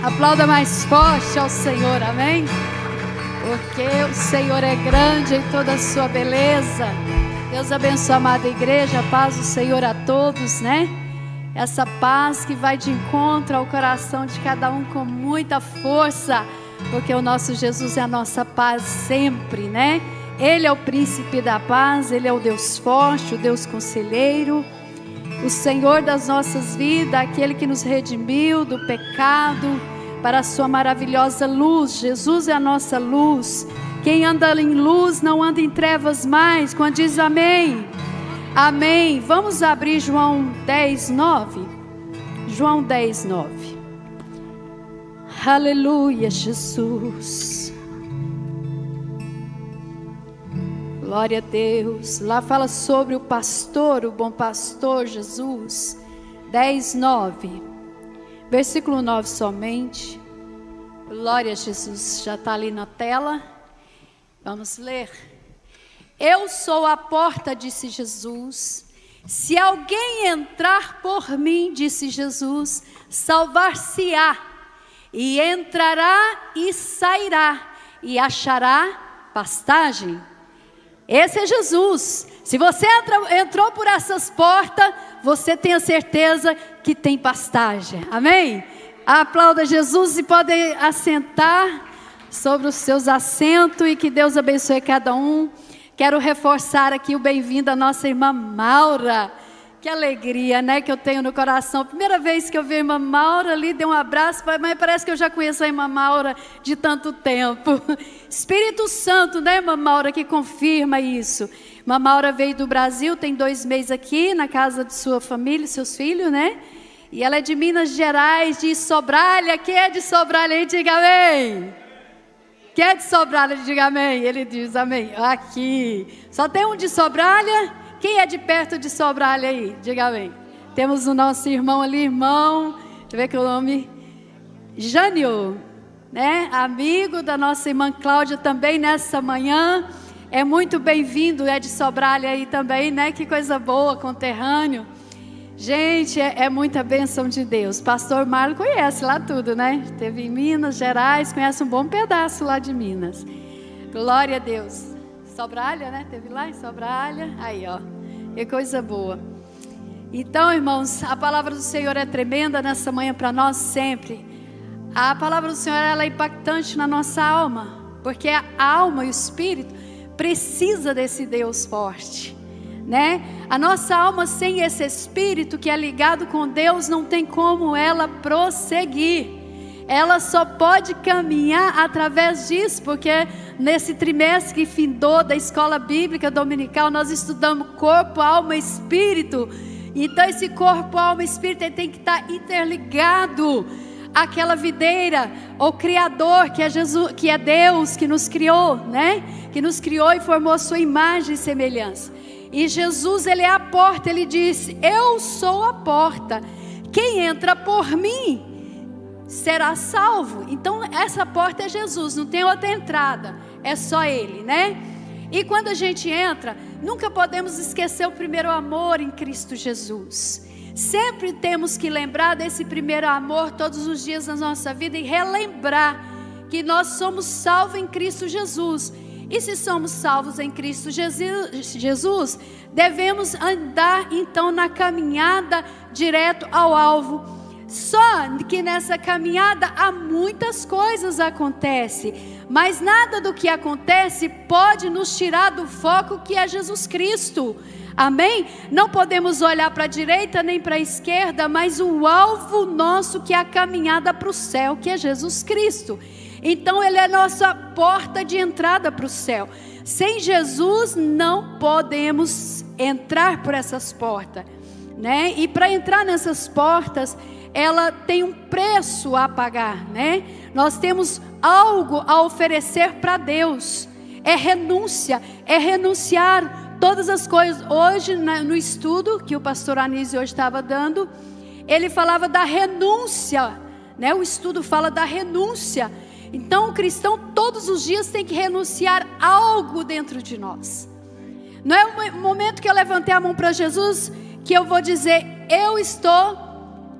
Aplauda mais forte ao Senhor, amém? Porque o Senhor é grande em toda a sua beleza. Deus abençoe a amada igreja, a paz do Senhor a todos, né? Essa paz que vai de encontro ao coração de cada um com muita força, porque o nosso Jesus é a nossa paz sempre, né? Ele é o príncipe da paz, Ele é o Deus forte, o Deus conselheiro, o Senhor das nossas vidas, aquele que nos redimiu do pecado para a sua maravilhosa luz. Jesus é a nossa luz. Quem anda em luz não anda em trevas mais. Quando diz amém, amém. Vamos abrir João 10:9. João 10:9. Aleluia, Jesus. Glória a Deus. Lá fala sobre o pastor, o bom pastor Jesus. 10:9. Versículo 9 somente. Glória a Jesus. Já está ali na tela. Vamos ler. Eu sou a porta, disse Jesus. Se alguém entrar por mim, disse Jesus, salvar-se-á. E entrará e sairá. E achará pastagem. Esse é Jesus. Se você entrou por essas portas, você tem a certeza que tem pastagem. Amém? Aplauda Jesus e pode assentar sobre os seus assentos e que Deus abençoe cada um. Quero reforçar aqui o bem-vindo à nossa irmã Maura. Que alegria, né, que eu tenho no coração. Primeira vez que eu vi a irmã Maura ali, dei um abraço, mas parece que eu já conheço a irmã Maura de tanto tempo. Espírito Santo, né, irmã Maura, que confirma isso. Irmã Maura veio do Brasil, tem 2 meses aqui, na casa de sua família, seus filhos, né? E ela é de Minas Gerais, de Sobralha. Quem é de Sobralha aí, diga amém. Quem é de Sobralha, diga amém. Ele diz amém. Aqui. Só tem um de Sobralha? Quem é de perto de Sobralha aí? Diga amém. Temos o nosso irmão ali, irmão. Deixa eu ver que o nome. Jânio, né? Amigo da nossa irmã Cláudia também nessa manhã. É muito bem-vindo, é de Sobralha aí também, né? Que coisa boa, conterrâneo. Gente, é muita bênção de Deus. Pastor Marlon conhece lá tudo, né? Esteve em Minas Gerais, conhece um bom pedaço lá de Minas. Glória a Deus. Sobralha, né? Teve lá em Sobralha. Aí, ó. Que coisa boa. Então, irmãos, a palavra do Senhor é tremenda nessa manhã para nós sempre. A palavra do Senhor, ela é impactante na nossa alma. Porque a alma e o espírito precisa desse Deus forte, né? A nossa alma sem esse espírito que é ligado com Deus, não tem como ela prosseguir. Ela só pode caminhar através disso, porque nesse trimestre que findou da escola bíblica dominical, nós estudamos corpo, alma e espírito. Então esse corpo, alma e espírito tem que estar interligado àquela videira, ao Criador, que é Jesus, que é Deus, que nos criou, né? Que nos criou e formou a sua imagem e semelhança. E Jesus, Ele é a porta. Ele disse, eu sou a porta. Quem entra por mim será salvo. Então essa porta é Jesus, não tem outra entrada, é só Ele, né? E quando a gente entra, nunca podemos esquecer o primeiro amor em Cristo Jesus. Sempre temos que lembrar desse primeiro amor todos os dias da nossa vida e relembrar que nós somos salvos em Cristo Jesus. E se somos salvos em Cristo Jesus, devemos andar então na caminhada direto ao alvo. Só que nessa caminhada há muitas coisas acontecem, mas nada do que acontece pode nos tirar do foco que é Jesus Cristo. Amém? Não podemos olhar para a direita nem para a esquerda, mas o alvo nosso que é a caminhada para o céu, que é Jesus Cristo. Então Ele é a nossa porta de entrada para o céu. Sem Jesus não podemos entrar por essas portas, né? E para entrar nessas portas, ela tem um preço a pagar, né? Nós temos algo a oferecer para Deus. É renúncia, é renunciar todas as coisas. Hoje no estudo que o pastor Anísio hoje estava dando, ele falava da renúncia, né? O estudo fala da renúncia. Então o cristão todos os dias tem que renunciar algo dentro de nós. Não é o momento que eu levantei a mão para Jesus que eu vou dizer, eu estou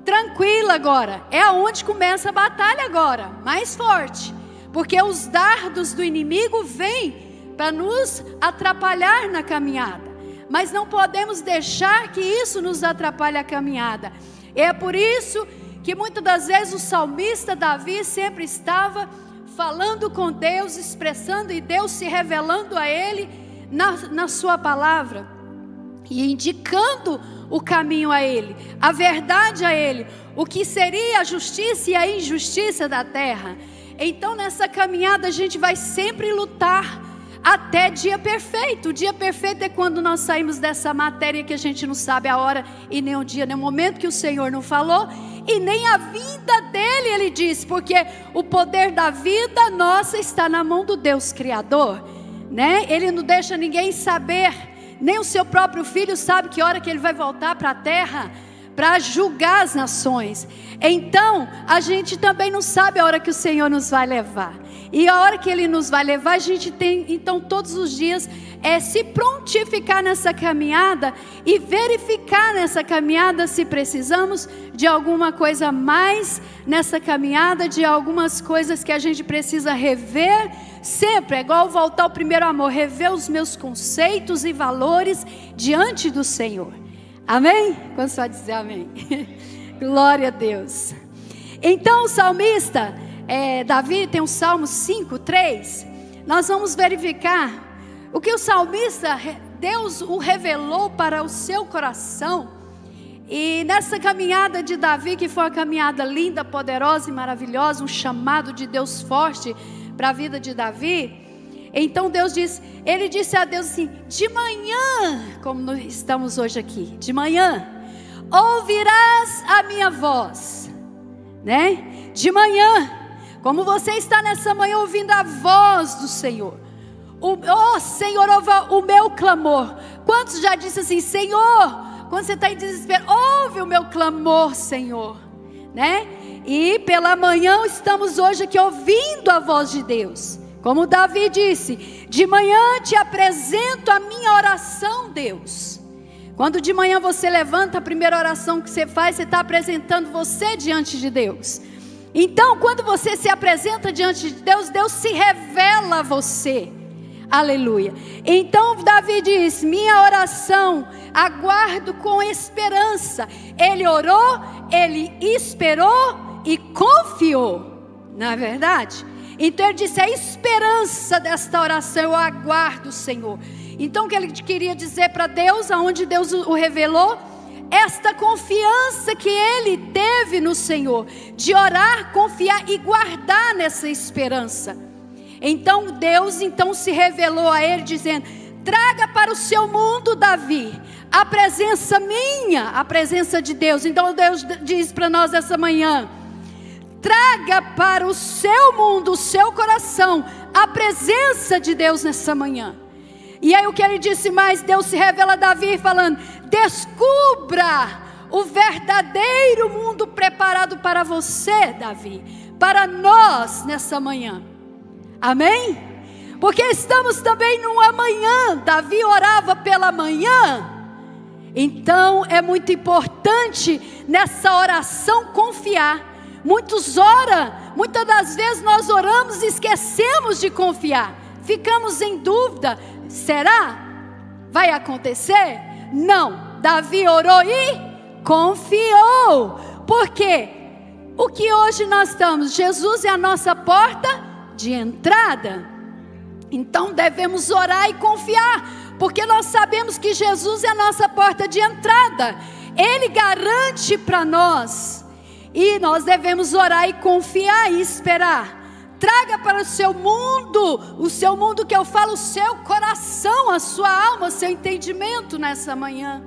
tranquila agora. É aonde começa a batalha agora, mais forte. Porque os dardos do inimigo vêm para nos atrapalhar na caminhada. Mas não podemos deixar que isso nos atrapalhe a caminhada. É por isso que muitas das vezes o salmista Davi sempre estava falando com Deus, expressando, e Deus se revelando a ele na sua palavra, e indicando o caminho a ele, a verdade a ele, o que seria a justiça e a injustiça da terra. Então nessa caminhada a gente vai sempre lutar até dia perfeito. O dia perfeito é quando nós saímos dessa matéria que a gente não sabe a hora e nem o dia, nem o momento, que o Senhor não falou, e nem a vida dele, ele disse, porque o poder da vida nossa está na mão do Deus Criador, né? Ele não deixa ninguém saber, nem o seu próprio filho sabe que hora que ele vai voltar para a terra, para julgar as nações. Então a gente também não sabe a hora que o Senhor nos vai levar, e a hora que Ele nos vai levar, a gente tem então todos os dias se prontificar nessa caminhada e verificar nessa caminhada se precisamos de alguma coisa mais nessa caminhada, de algumas coisas que a gente precisa rever. Sempre é igual voltar ao primeiro amor, rever os meus conceitos e valores diante do Senhor. Amém? Quando só dizer amém. Glória a Deus. Então o salmista Davi tem o Salmo 5:3. Nós vamos verificar o que o salmista, Deus o revelou para o seu coração. E nessa caminhada de Davi, que foi uma caminhada linda, poderosa e maravilhosa, um chamado de Deus forte para a vida de Davi. Então Deus disse, ele disse a Deus assim: de manhã, como estamos hoje aqui, de manhã ouvirás a minha voz, né? De manhã, como você está nessa manhã ouvindo a voz do Senhor, Senhor, ouve o meu clamor. Quantos já disse assim: Senhor, quando você está em desespero, ouve o meu clamor, Senhor, né? E pela manhã estamos hoje aqui ouvindo a voz de Deus. Como Davi disse, de manhã te apresento a minha oração, Deus. Quando de manhã você levanta, a primeira oração que você faz, você está apresentando você diante de Deus. Então quando você se apresenta diante de Deus, Deus se revela a você. Aleluia. Então Davi diz: minha oração aguardo com esperança. Ele orou, ele esperou e confiou, não é verdade? Então ele disse: a esperança desta oração eu aguardo, Senhor. Então o que ele queria dizer para Deus, aonde Deus o revelou, esta confiança que ele teve no Senhor, de orar, confiar e guardar nessa esperança. Então Deus se revelou a ele dizendo: traga para o seu mundo, Davi, a presença minha, a presença de Deus. Então Deus diz para nós essa manhã: traga para o seu mundo, o seu coração, a presença de Deus nessa manhã. E aí o que ele disse mais? Deus se revela a Davi falando: descubra o verdadeiro mundo preparado para você, Davi, para nós nessa manhã. Amém? Porque estamos também no amanhã. Davi orava pela manhã. Então é muito importante nessa oração confiar. Muitas das vezes nós oramos e esquecemos de confiar. Ficamos em dúvida: será? Vai acontecer? Não. Davi orou e confiou. Por quê? O que hoje nós estamos? Jesus é a nossa porta de entrada. Então devemos orar e confiar, porque nós sabemos que Jesus é a nossa porta de entrada. Ele garante para nós. E nós devemos orar e confiar e esperar. Traga para o seu mundo que eu falo, o seu coração, a sua alma, o seu entendimento nessa manhã.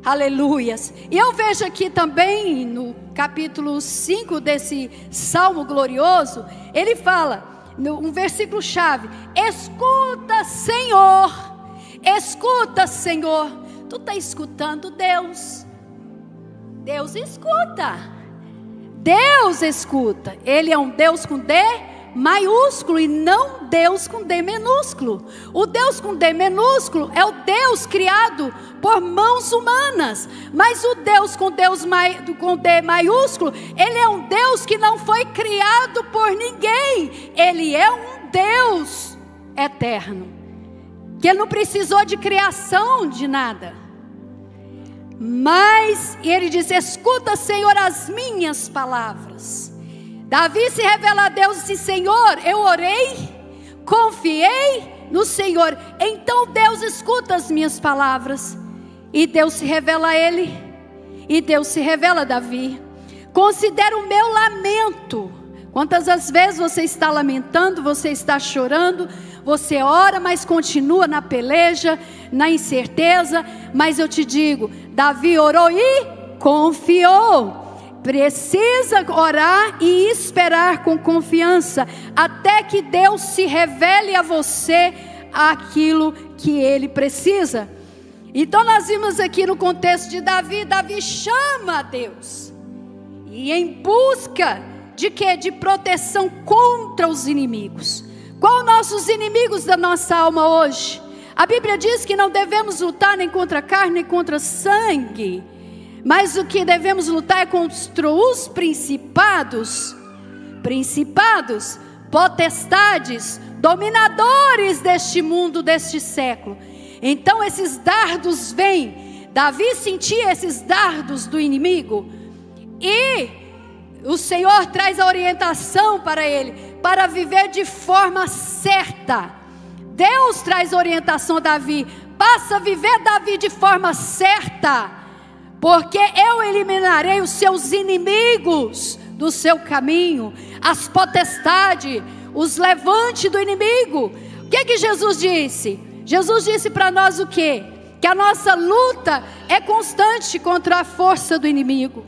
Aleluias. E eu vejo aqui também no capítulo 5 desse Salmo glorioso, ele fala, um versículo chave: escuta, Senhor. Escuta, Senhor. Tu está escutando Deus? Deus escuta. Deus escuta. Ele é um Deus com maiúsculo e não Deus com D minúsculo. O Deus com D minúsculo é o Deus criado por mãos humanas. Mas o Deus com D maiúsculo, Ele é um Deus que não foi criado por ninguém. Ele é um Deus eterno, que Ele não precisou de criação de nada. Mas Ele diz: escuta, Senhor, as minhas palavras. Davi se revela a Deus e diz: Senhor, eu orei, confiei no Senhor, então Deus escuta as minhas palavras. E Deus se revela a ele, e Deus se revela a Davi. Considera o meu lamento. Quantas as vezes você está lamentando, você está chorando, você ora, mas continua na peleja, na incerteza. Mas eu te digo, Davi orou e confiou. Precisa orar e esperar com confiança, até que Deus se revele a você aquilo que Ele precisa. Então nós vimos aqui no contexto de Davi, Davi chama a Deus, e em busca de quê? De proteção contra os inimigos. Qual nossos inimigos da nossa alma hoje? A Bíblia diz que não devemos lutar nem contra a carne, nem contra sangue, mas o que devemos lutar é contra os principados, potestades, dominadores deste mundo, deste século. Então esses dardos vêm. Davi sentia esses dardos do inimigo, e o Senhor traz a orientação para ele, para viver de forma certa. Deus traz orientação a Davi: passa a viver, Davi, de forma certa, porque eu eliminarei os seus inimigos do seu caminho, as potestades, os levantes do inimigo. O que Jesus disse? Jesus disse para nós o quê? Que a nossa luta é constante contra a força do inimigo.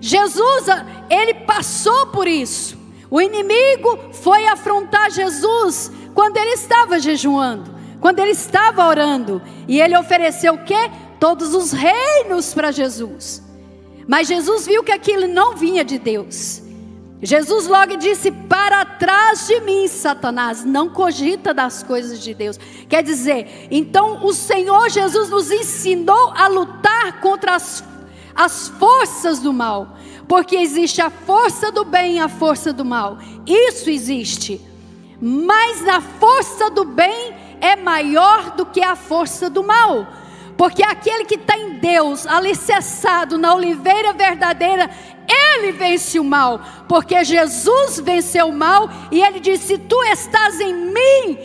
Jesus, Ele passou por isso. O inimigo foi afrontar Jesus quando Ele estava jejuando, quando Ele estava orando, e Ele ofereceu o quê? Todos os reinos para Jesus. Mas Jesus viu que aquilo não vinha de Deus. Jesus logo disse: para trás de mim, Satanás, não cogita das coisas de Deus. Quer dizer, então o Senhor Jesus nos ensinou a lutar contra as forças do mal, porque existe a força do bem e a força do mal. Isso existe, mas na força do bem é maior do que a força do mal, porque aquele que está em Deus, alicerçado na oliveira verdadeira, ele vence o mal, porque Jesus venceu o mal, e Ele disse: se tu estás em mim,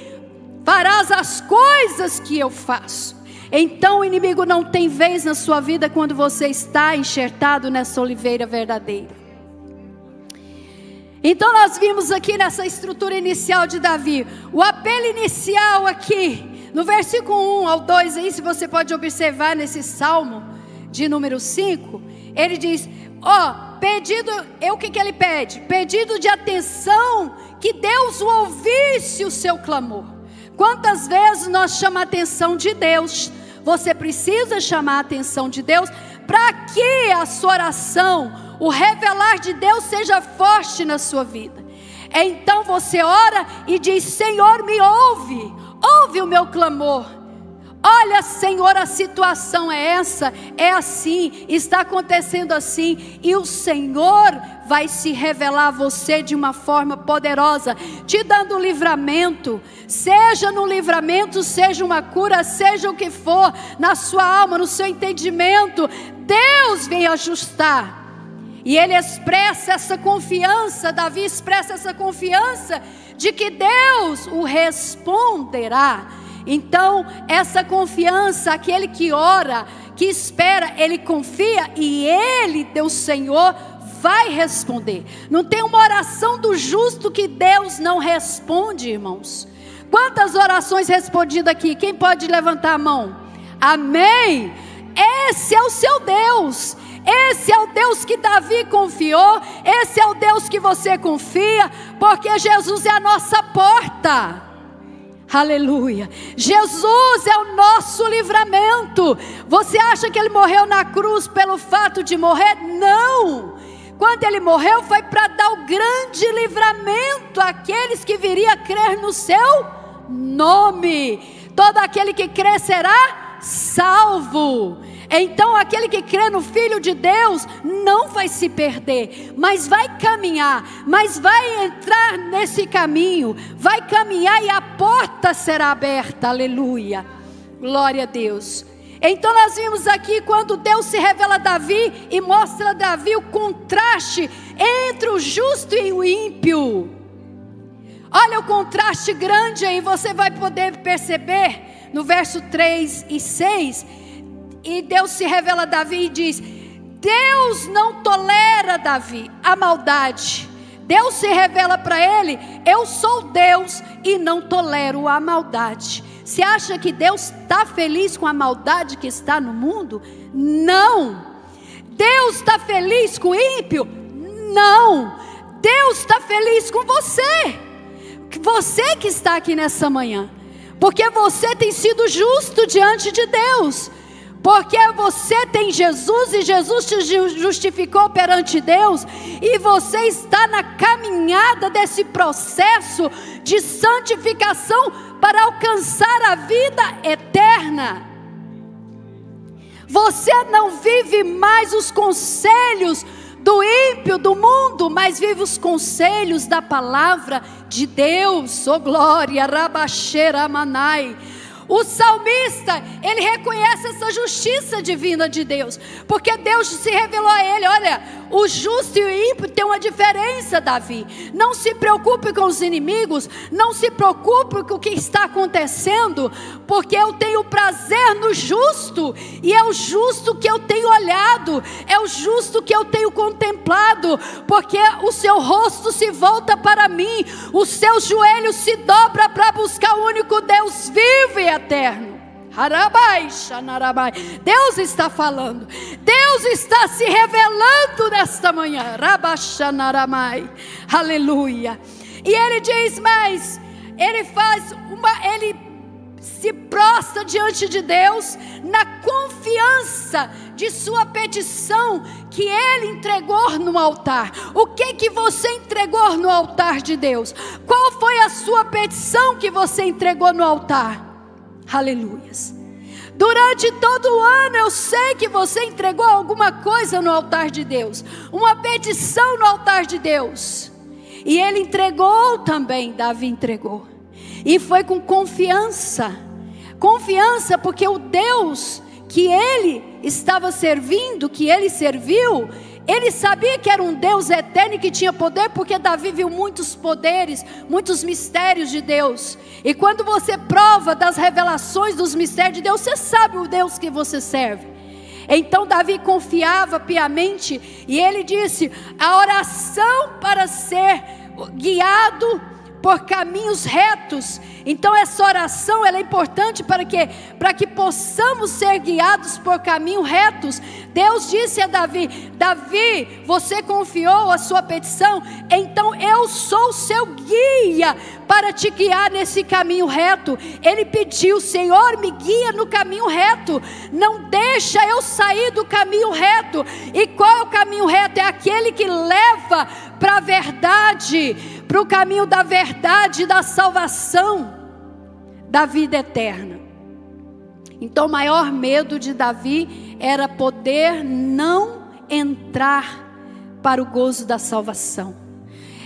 farás as coisas que eu faço. Então o inimigo não tem vez na sua vida quando você está enxertado nessa oliveira verdadeira. Então nós vimos aqui nessa estrutura inicial de Davi, o apelo inicial aqui, no versículo 1 ao 2, aí, se você pode observar nesse salmo de número 5, ele diz: pedido, o que ele pede? Pedido de atenção, que Deus ouvisse o seu clamor. Quantas vezes nós chamamos a atenção de Deus? Você precisa chamar a atenção de Deus, para que a sua oração, o revelar de Deus seja forte na sua vida. Então você ora e diz: Senhor, me ouve, ouve o meu clamor. Olha, Senhor, a situação é essa, é assim, está acontecendo assim, e o Senhor vai se revelar a você de uma forma poderosa, te dando livramento, seja no livramento, seja uma cura, seja o que for, na sua alma, no seu entendimento, Deus vem ajustar. E ele expressa essa confiança, Davi expressa essa confiança de que Deus o responderá. Então essa confiança, aquele que ora, que espera, ele confia, e ele, Deus Senhor, vai responder. Não tem uma oração do justo que Deus não responde, irmãos. Quantas orações respondidas aqui? Quem pode levantar a mão? Amém? Esse é o seu Deus. Esse é o Deus que Davi confiou. Esse é o Deus que você confia, porque Jesus é a nossa porta. Aleluia. Jesus é o nosso livramento. Você acha que ele morreu na cruz pelo fato de morrer? Não. quando ele morreu, foi para dar o grande livramento àqueles que viriam a crer no seu nome. Todo aquele que crê será salvo. Então aquele que crê no Filho de Deus não vai se perder, mas vai caminhar, mas vai entrar nesse caminho, vai caminhar e a porta será aberta. Aleluia, glória a Deus. Então nós vimos aqui quando Deus se revela a Davi e mostra a Davi o contraste entre o justo e o ímpio. Olha o contraste grande aí, você vai poder perceber no verso 3 e 6. E Deus se revela a Davi e diz: Deus não tolera, Davi, a maldade. Deus se revela para ele: eu sou Deus e não tolero a maldade. Você acha que Deus está feliz com a maldade que está no mundo? Não. Deus está feliz com o ímpio? Não. Deus está feliz com você. Você que está aqui nessa manhã, porque você tem sido justo diante de Deus, porque você tem Jesus e Jesus te justificou perante Deus, e você está na caminhada desse processo de santificação para alcançar a vida eterna. Você não vive mais os conselhos do ímpio, do mundo, mas vive os conselhos da palavra de Deus. Oh glória, rabaxeira manai. O salmista, ele reconhece essa justiça divina de Deus, porque Deus se revelou a ele: olha, o justo e o ímpio tem uma diferença, Davi. Não se preocupe com os inimigos, não se preocupe com o que está acontecendo, porque eu tenho prazer no justo, e é o justo que eu tenho olhado, é o justo que eu tenho contemplado, porque o seu rosto se volta para mim, os seus joelhos se dobram para buscar o único Deus vivo e eterno. Deus está falando, Deus está se revelando nesta manhã. Aleluia. E ele diz mais, ele se prostra diante de Deus na confiança de sua petição que ele entregou no altar. O que você entregou no altar de Deus? Qual foi a sua petição que você entregou no altar? Aleluias. Durante todo o ano eu sei que você entregou alguma coisa no altar de Deus, uma petição no altar de Deus. E ele entregou também, Davi entregou. E foi com confiança. Confiança porque o Deus que ele estava servindo, que ele serviu, ele sabia que era um Deus eterno e que tinha poder, porque Davi viu muitos poderes, muitos mistérios de Deus. E quando você prova das revelações dos mistérios de Deus, você sabe o Deus que você serve. Então Davi confiava piamente, e ele disse: a oração para ser guiado por caminhos retos. Então essa oração, ela é importante para que possamos ser guiados por caminhos retos. Deus disse a Davi: Davi, você confiou a sua petição, então eu sou o seu guia para te guiar nesse caminho reto. Ele pediu: Senhor, me guia no caminho reto, não deixa eu sair do caminho reto. E qual é o caminho reto? É aquele que leva para a verdade, para o caminho da verdade, da salvação, da vida eterna. Então o maior medo de Davi era poder não entrar para o gozo da salvação.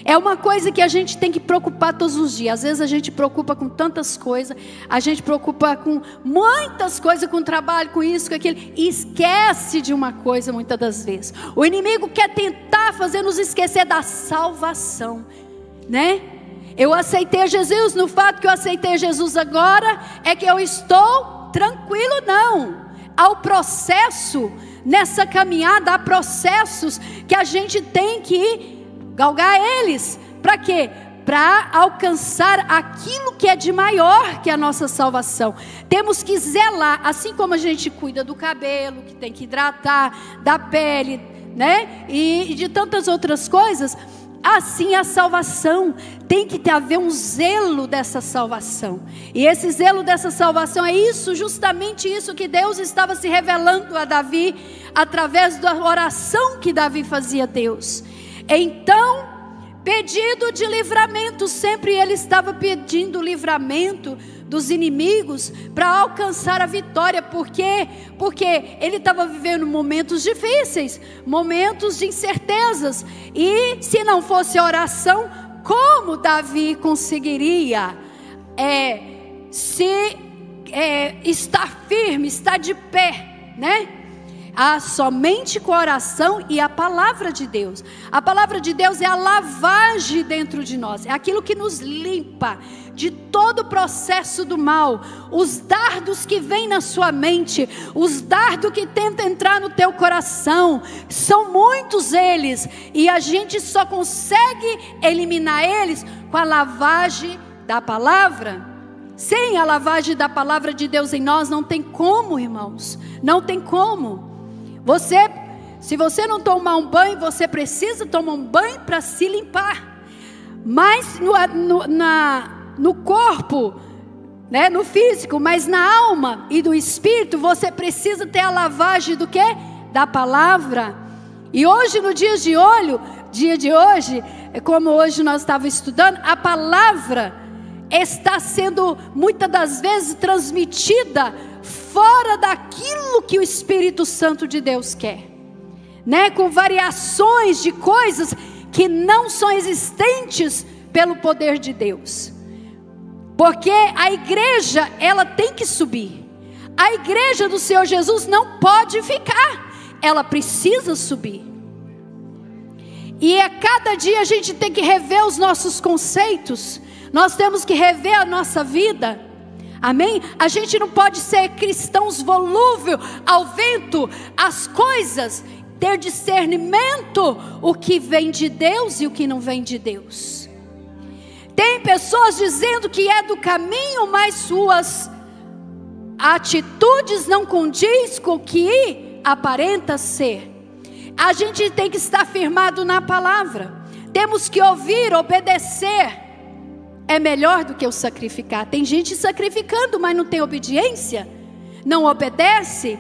É uma coisa que a gente tem que preocupar todos os dias. Às vezes a gente preocupa com tantas coisas, a gente preocupa com muitas coisas, com trabalho, com isso, com aquilo, e esquece de uma coisa muitas das vezes. O inimigo quer tentar fazer nos esquecer da salvação, né? Eu aceitei Jesus, no fato que eu aceitei Jesus agora, é que eu estou tranquilo? Não. Há o processo, nessa caminhada, há processos que a gente tem que galgar eles. Para quê? Para alcançar aquilo que é de maior que a nossa salvação. Temos que zelar, assim como a gente cuida do cabelo, que tem que hidratar, da pele, né? E de tantas outras coisas. assim a salvação. Tem que haver um zelo dessa salvação. E esse zelo dessa salvação é isso, justamente isso que Deus estava se revelando a Davi, através da oração que Davi fazia a Deus. Então, pedido de livramento, sempre ele estava pedindo livramento dos inimigos para alcançar a vitória. Por quê? Porque ele estava vivendo momentos difíceis, momentos de incertezas, e se não fosse oração, como Davi conseguiria estar firme, estar de pé, né? Somente com a oração e a palavra de Deus. A palavra de Deus é a lavagem dentro de nós, é aquilo que nos limpa de todo o processo do mal. Os dardos que vêm na sua mente, os dardos que tentam entrar no teu coração, são muitos eles, e a gente só consegue eliminar eles com a lavagem da palavra. Sem a lavagem da palavra de Deus em nós, não tem como, irmãos, não tem como. Se você não tomar um banho, você precisa tomar um banho para se limpar. Mas no corpo, né, no físico, mas na alma e do espírito, você precisa ter a lavagem do quê? Da palavra. E hoje, no dia de hoje, como hoje nós estávamos estudando, a palavra está sendo muitas das vezes transmitida fora daquilo que o Espírito Santo de Deus quer, né? Com variações de coisas que não são existentes pelo poder de Deus. Porque a igreja, ela tem que subir. A igreja do Senhor Jesus não pode ficar, ela precisa subir. E a cada dia a gente tem que rever os nossos conceitos. Nós temos que rever a nossa vida. Amém? A gente não pode ser cristãos volúvel ao vento, as coisas, ter discernimento, o que vem de Deus e o que não vem de Deus. Tem pessoas dizendo que é do caminho, mas suas atitudes não condiz com o que aparenta ser. A gente tem que estar firmado na palavra. Temos que ouvir, obedecer. É melhor do que o sacrificar. Tem gente sacrificando, mas não tem obediência, não obedece.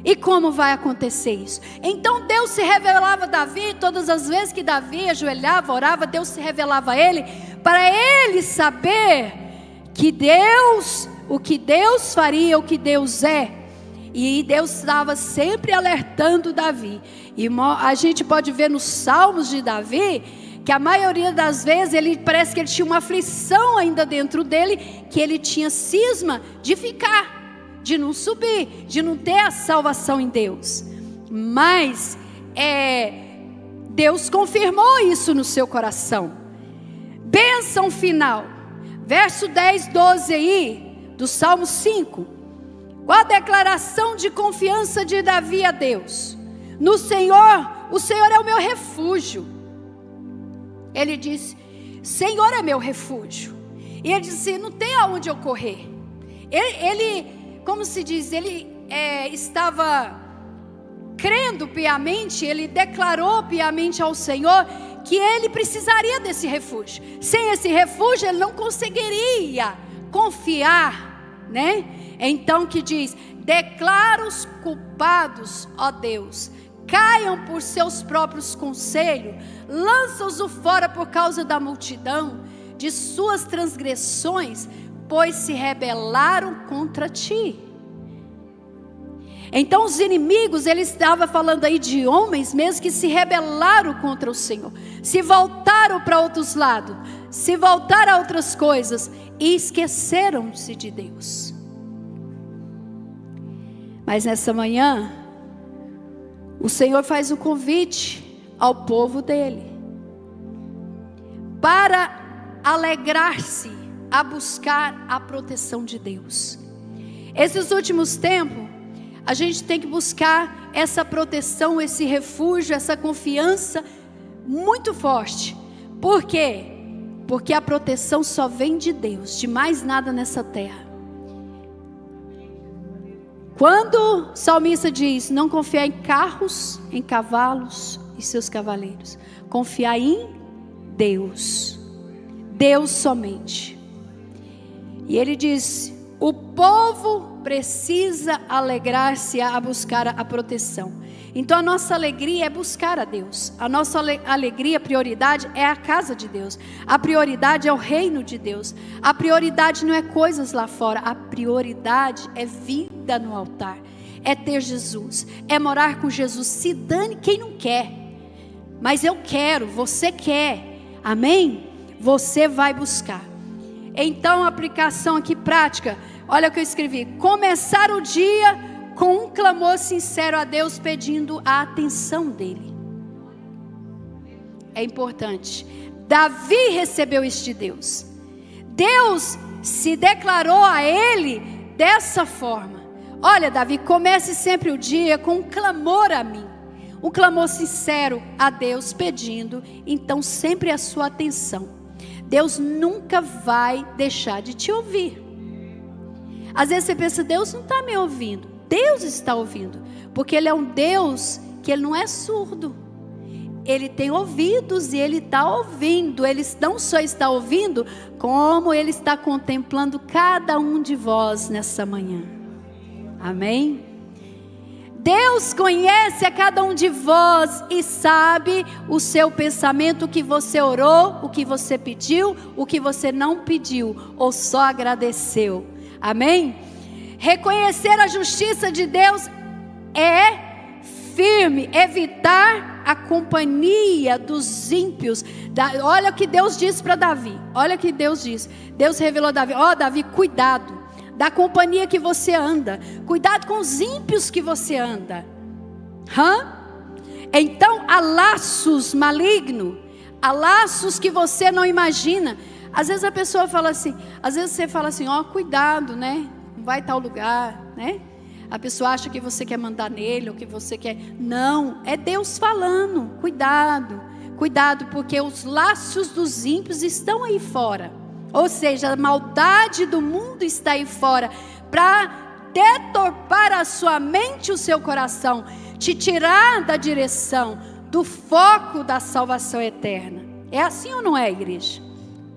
E como vai acontecer isso? Então Deus se revelava a Davi, todas as vezes que Davi ajoelhava, orava, Deus se revelava a ele, para ele saber que Deus, o que Deus faria, o que Deus é. E Deus estava sempre alertando Davi. E a gente pode ver nos Salmos de Davi, que a maioria das vezes, parece que ele tinha uma aflição ainda dentro dele, que ele tinha cisma de ficar, de não subir, de não ter a salvação em Deus. Mas Deus confirmou isso no seu coração. Bênção final, verso 10, 12 aí, do Salmo 5. Qual a declaração de confiança de Davi a Deus? No Senhor, o Senhor é o meu refúgio. Ele disse, Senhor é meu refúgio. E ele disse, não tem aonde eu correr. Ele como se diz, ele estava crendo piamente, ele declarou piamente ao Senhor que ele precisaria desse refúgio. Sem esse refúgio ele não conseguiria confiar, né? Então que diz, declara os culpados, ó Deus, caiam por seus próprios conselhos, lança-os fora por causa da multidão de suas transgressões, pois se rebelaram contra ti. Então os inimigos, ele estava falando aí de homens mesmo que se rebelaram contra o Senhor, se voltaram para outros lados, se voltaram a outras coisas e esqueceram-se de Deus. Mas nessa manhã, o Senhor faz um convite ao povo dele, para alegrar-se, a buscar a proteção de Deus. Esses últimos tempos, a gente tem que buscar essa proteção, esse refúgio, essa confiança muito forte. Por quê? Porque a proteção só vem de Deus, de mais nada nessa terra. Quando o salmista diz, não confiar em carros, em cavalos e seus cavaleiros, confiar em Deus. Deus somente. E ele diz: o povo precisa alegrar-se a buscar a proteção. Então a nossa alegria é buscar a Deus. A nossa alegria, prioridade é a casa de Deus. A prioridade é o reino de Deus. A prioridade não é coisas lá fora. A prioridade é vida no altar. É ter Jesus. É morar com Jesus. Se dane quem não quer. Mas eu quero, você quer. Amém? Você vai buscar. Então a aplicação aqui prática. Olha o que eu escrevi. Começar o dia com um clamor sincero a Deus, pedindo a atenção dele. É importante. Davi recebeu isso de Deus. Deus se declarou a ele dessa forma: olha, Davi, comece sempre o dia com um clamor a mim. Um clamor sincero a Deus, pedindo então sempre a sua atenção. Deus nunca vai deixar de te ouvir. Às vezes você pensa: Deus não está me ouvindo. Deus está ouvindo, porque Ele é um Deus que Ele não é surdo. Ele tem ouvidos e Ele está ouvindo. Ele não só está ouvindo, como Ele está contemplando cada um de vós nessa manhã. Amém? Deus conhece a cada um de vós e sabe o seu pensamento, o que você orou, o que você pediu, o que você não pediu, ou só agradeceu. Amém? Reconhecer a justiça de Deus é firme, evitar a companhia dos ímpios. Olha o que Deus disse para Davi. Olha o que Deus disse. Deus revelou a Davi: ó, Davi, cuidado da companhia que você anda. Cuidado com os ímpios que você anda. Então há laços malignos. Há laços que você não imagina. Às vezes a pessoa fala assim. Às vezes você fala assim: ó, cuidado, né? Vai tal lugar, né? A pessoa acha que você quer mandar nele, ou que você quer. Não, é Deus falando. Cuidado, cuidado, porque os laços dos ímpios estão aí fora. Ou seja, a maldade do mundo está aí fora, para deturpar a sua mente e o seu coração, te tirar da direção, do foco da salvação eterna. É assim ou não é, igreja?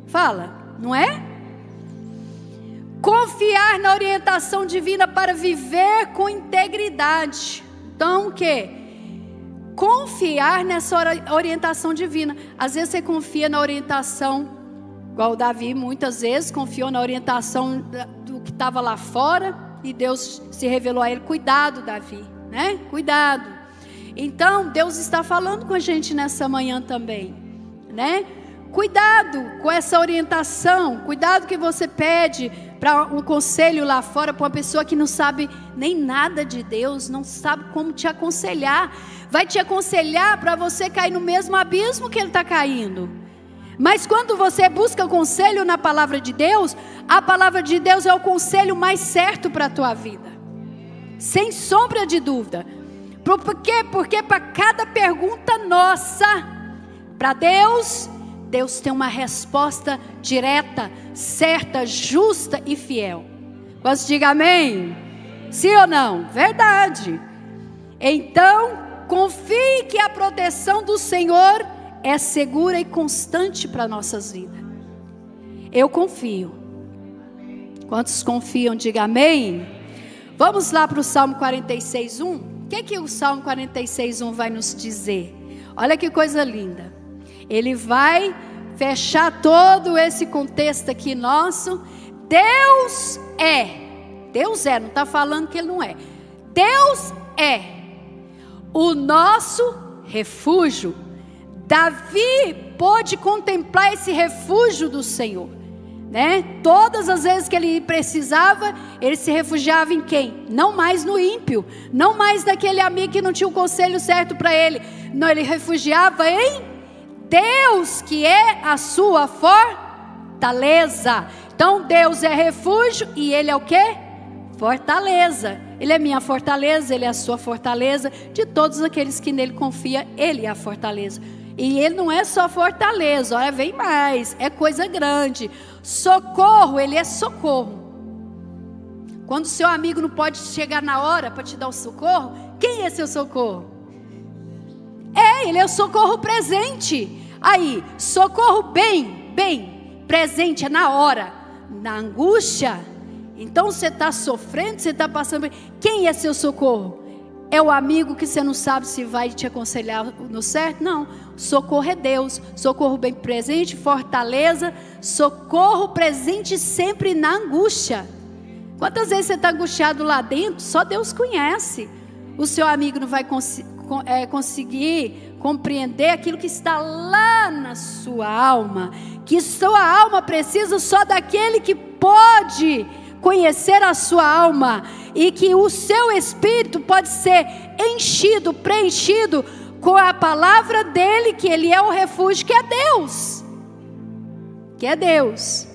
Fala, não é? Confiar na orientação divina para viver com integridade. Então o que? Confiar nessa orientação divina. Às vezes você confia na orientação, igual o Davi muitas vezes confiou na orientação do que estava lá fora, e Deus se revelou a ele: cuidado, Davi, né? Cuidado. Então Deus está falando com a gente nessa manhã também, né? Cuidado com essa orientação. Cuidado que você pede para um conselho lá fora, para uma pessoa que não sabe nem nada de Deus, não sabe como te aconselhar. Vai te aconselhar para você cair no mesmo abismo que ele está caindo. Mas quando você busca conselho na palavra de Deus, a palavra de Deus é o conselho mais certo para a tua vida, sem sombra de dúvida. Por quê? Porque para cada pergunta nossa, para Deus tem uma resposta direta, certa, justa e fiel. Posso dizer amém? Sim ou não? Verdade. Então, confie que a proteção do Senhor é segura e constante para nossas vidas. Eu confio. Quantos confiam? Diga amém. Vamos lá para o Salmo 46:1. O que o Salmo 46:1 vai nos dizer? Olha que coisa linda. Ele vai fechar todo esse contexto aqui nosso. Deus é, não está falando que Ele não é. Deus é o nosso refúgio. Davi pôde contemplar esse refúgio do Senhor, né? Todas as vezes que ele precisava, ele se refugiava em quem? Não mais no ímpio, não mais naquele amigo que não tinha o conselho certo para ele. Não, ele refugiava em Deus, que é a sua fortaleza. Então Deus é refúgio e Ele é o quê? Fortaleza. Ele é minha fortaleza, Ele é a sua fortaleza. De todos aqueles que nele confiam, Ele é a fortaleza. E Ele não é só fortaleza, olha, vem mais, é coisa grande. Socorro, Ele é socorro. Quando o seu amigo não pode chegar na hora para te dar o socorro, quem é seu socorro? Ele é o socorro presente. Aí, socorro bem presente, é na hora. Na angústia, então você está sofrendo, você está passando. Quem é seu socorro? É o amigo que você não sabe se vai te aconselhar no certo? Não, socorro é Deus. Socorro bem presente, fortaleza. Socorro presente sempre na angústia. Quantas vezes você está angustiado lá dentro? Só Deus conhece. O seu amigo não vai conseguir compreender aquilo que está lá na sua alma. Que sua alma precisa só daquele que pode conhecer a sua alma. E que o seu espírito pode ser enchido, preenchido com a palavra dele, que ele é o refúgio, que é Deus. Que é Deus.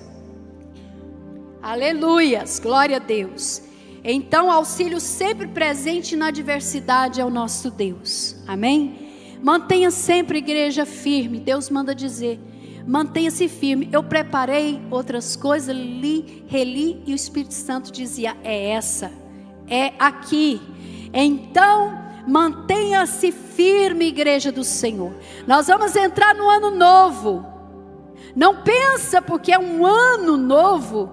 Aleluias, glória a Deus. Então, auxílio sempre presente na adversidade é o nosso Deus. Amém? Mantenha sempre, igreja, firme. Deus manda dizer, mantenha-se firme. Eu preparei outras coisas, li, reli, e o Espírito Santo dizia, é essa, é aqui. Então, mantenha-se firme, igreja do Senhor. Nós vamos entrar no ano novo. Não pensa porque é um ano novo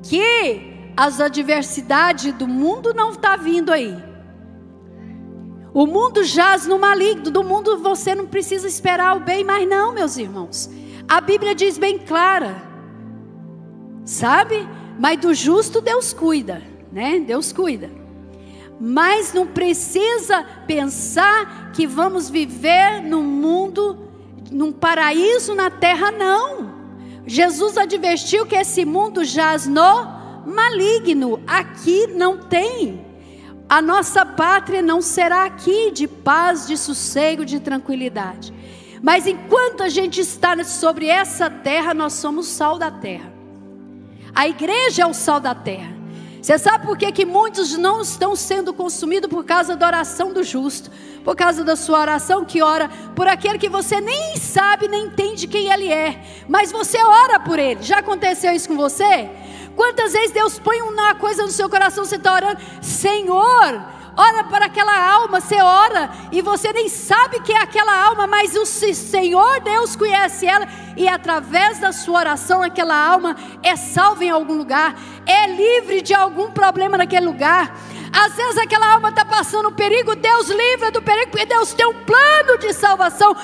que as adversidades do mundo não estão vindo aí. O mundo jaz no maligno. Do mundo você não precisa esperar o bem, mas não, meus irmãos. A Bíblia diz bem clara, sabe? Mas do justo Deus cuida, né? Deus cuida. Mas não precisa pensar que vamos viver num mundo, num paraíso na terra, não. Jesus advertiu que esse mundo jaz no maligno. Aqui não tem. A nossa pátria não será aqui de paz, de sossego, de tranquilidade. Mas enquanto a gente está sobre essa terra, nós somos sal da terra. A igreja é o sal da terra. Você sabe por que muitos não estão sendo consumidos? Por causa da oração do justo. Por causa da sua oração, que ora por aquele que você nem sabe, nem entende quem ele é, mas você ora por ele. Já aconteceu isso com você? Quantas vezes Deus põe uma coisa no seu coração, você está orando, Senhor, ora para aquela alma, você ora, e você nem sabe que é aquela alma, mas o Senhor Deus conhece ela, e através da sua oração, aquela alma é salva em algum lugar, é livre de algum problema naquele lugar. Às vezes aquela alma está passando um perigo, Deus livra do perigo, porque Deus tem um plano de salvação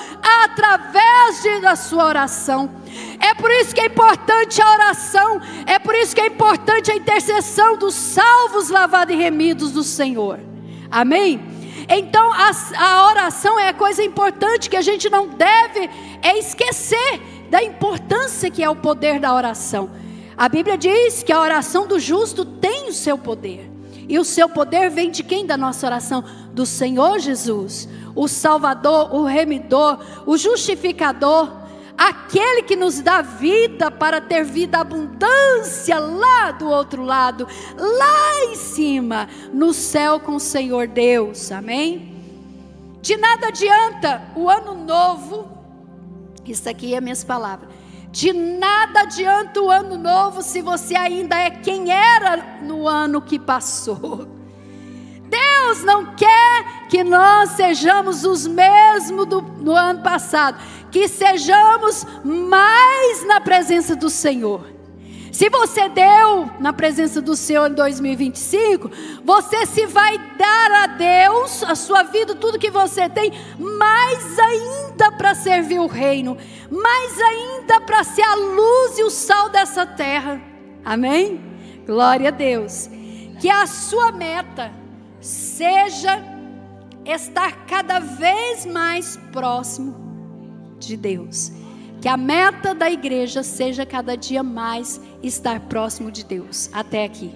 através da sua oração. É por isso que é importante a oração, é por isso que é importante a intercessão dos salvos, lavados e remidos do Senhor. Amém? Então a oração é a coisa importante que a gente não deve esquecer da importância que é o poder da oração. A Bíblia diz que a oração do justo tem o seu poder. E o seu poder vem de quem? Da nossa oração? Do Senhor Jesus, o Salvador, o Remidor, o Justificador, aquele que nos dá vida para ter vida abundância lá do outro lado, lá em cima, no céu com o Senhor Deus, amém? De nada adianta o ano novo, isso aqui é minhas palavras, de nada adianta o ano novo se você ainda é quem era no ano que passou. Deus não quer que nós sejamos os mesmos do ano passado, que sejamos mais na presença do Senhor. Se você deu na presença do Senhor em 2025, você se vai dar a Deus, a sua vida, tudo que você tem, mais ainda para servir o reino, mais ainda para ser a luz e o sal dessa terra. Amém? Glória a Deus. Que a sua meta seja estar cada vez mais próximo de Deus. Que a meta da igreja seja cada dia mais estar próximo de Deus. Até aqui.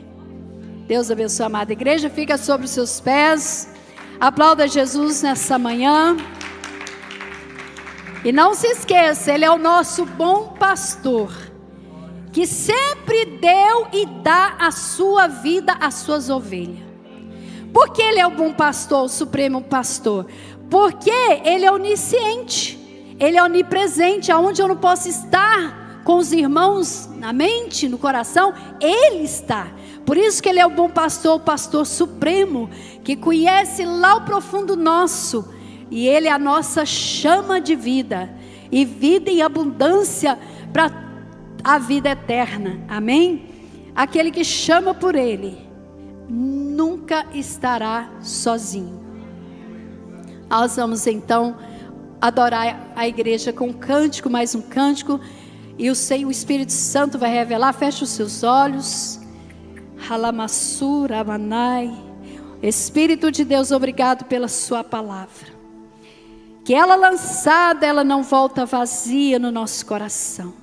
Deus abençoe a amada igreja. Fica sobre os seus pés. Aplauda Jesus nessa manhã. E não se esqueça, Ele é o nosso bom pastor, que sempre deu e dá a sua vida às suas ovelhas. Por que Ele é o bom pastor, o supremo pastor? Porque Ele é onisciente. Ele é onipresente, aonde eu não posso estar com os irmãos na mente, no coração, Ele está. Por isso que Ele é o bom pastor, o pastor supremo, que conhece lá o profundo nosso, e Ele é a nossa chama de vida. e vida em abundância para a vida eterna. Amém? Aquele que chama por Ele nunca estará sozinho. Nós vamos então adorar a igreja com um cântico, mais um cântico, e o Espírito Santo vai revelar. Feche os seus olhos. Halamassura Manai. Espírito de Deus, obrigado pela sua palavra. Que ela lançada, ela não volta vazia no nosso coração,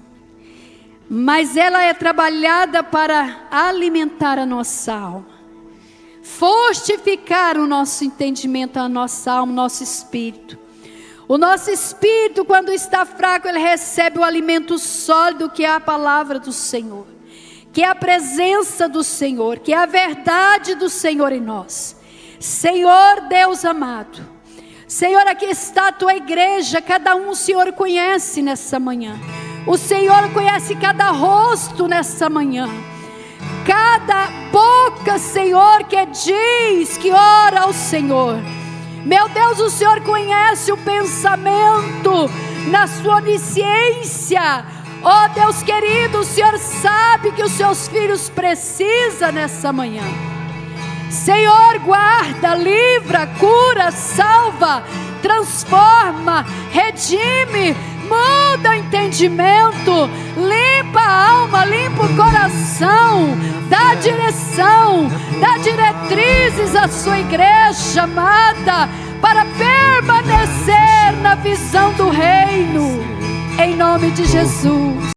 mas ela é trabalhada para alimentar a nossa alma, fortificar o nosso entendimento, a nossa alma, o nosso espírito. O nosso espírito, quando está fraco, ele recebe o alimento sólido, que é a palavra do Senhor, que é a presença do Senhor, que é a verdade do Senhor em nós. Senhor Deus amado, Senhor, aqui está a tua igreja, cada um o Senhor conhece nessa manhã. O Senhor conhece cada rosto nessa manhã, cada boca, Senhor, que diz, que ora ao Senhor. Meu Deus, o Senhor conhece o pensamento na sua onisciência. Oh Deus querido, o Senhor sabe que os seus filhos precisam nessa manhã. Senhor, guarda, livra, cura, salva, transforma, redime, muda o entendimento, limpa a alma, limpa o coração, dá direção, dá diretrizes à sua igreja amada, para permanecer na visão do reino, em nome de Jesus.